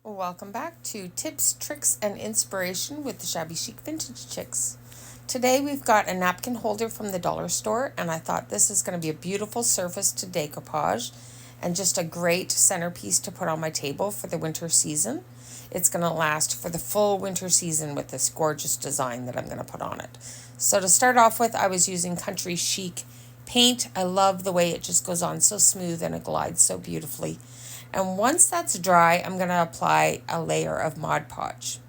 Welcome back to Tips, Tricks, and Inspiration with the Shabby Chic Vintage Chicks. Today we've got a napkin holder from the dollar store, and I thought this is going to be a beautiful surface to decoupage and just a great centerpiece to put on my table for the winter season. It's going to last for the full winter season with this gorgeous design that I'm going to put on it. So to start off with, I was using Country Chic paint. I love the way it just goes on so smooth and it glides so beautifully. And once that's dry, I'm going to apply a layer of Mod Podge.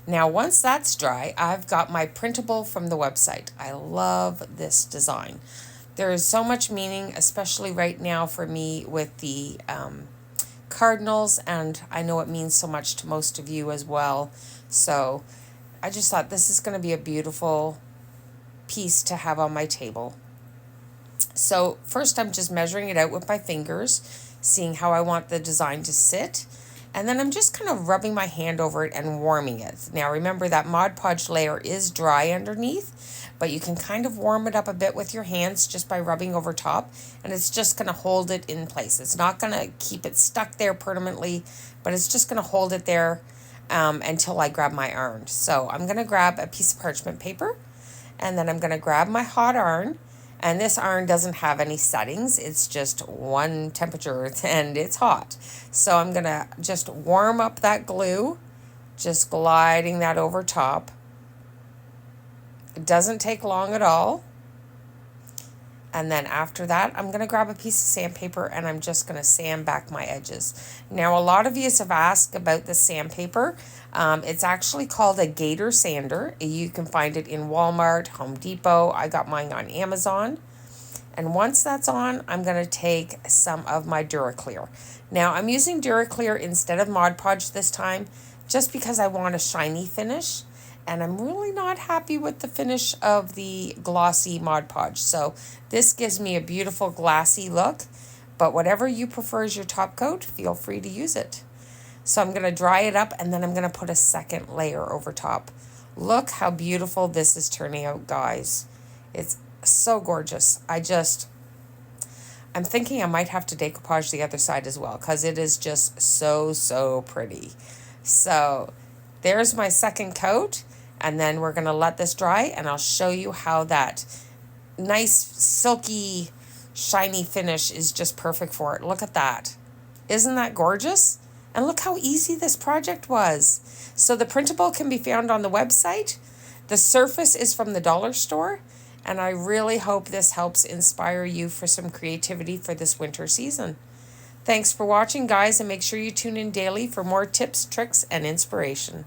Now, once that's dry, I've got my Printable from the website. I love this design. There is so much meaning, especially right now for me with the Cardinals, and I know it means so much to most of you as well. So I just thought this is going to be a beautiful piece to have on my table. So first I'm just measuring it out with my fingers, seeing how I want the design to sit. And then I'm just kind of rubbing my hand over it and warming it. Now remember that Mod Podge layer is dry underneath, but you can kind of warm it up a bit with your hands just by rubbing over top. And it's just going to hold it in place. It's not going to keep it stuck there permanently, but it's just going to hold it there until I grab my iron. So I'm going to grab a piece of parchment paper, and then I'm going to grab my hot iron. And this iron doesn't have any settings. It's just one temperature and it's hot. So I'm going to just warm up that glue, just gliding that over top. It doesn't take long at all. And then after that, I'm going to grab a piece of sandpaper and I'm just going to sand back my edges. Now, a lot of you have asked about the sandpaper. It's actually called a Gator sander. You can find it in Walmart, Home Depot. I got mine on Amazon. And once that's on, I'm going to take some of my Duraclear. Now, I'm using Duraclear instead of Mod Podge this time, just because I want a shiny finish. And I'm really not happy with the finish of the glossy Mod Podge. So this gives me a beautiful glassy look. But whatever you prefer as your top coat, feel free to use it. So I'm going to dry it up and then I'm going to put a second layer over top. Look how beautiful this is turning out, guys. It's so gorgeous. I'm thinking I might have to decoupage the other side as well because it is just so pretty. So there's my second coat, and then we're going to let this dry and I'll show you how that nice silky shiny finish is just perfect for it. Look at that. Isn't that gorgeous? And look how easy this project was. So the Printable can be found on the website. The surface is from the dollar store. And I really hope this helps inspire you for some creativity for this winter season. Thanks for watching, guys, and make sure you tune in daily for more tips, tricks, and inspiration.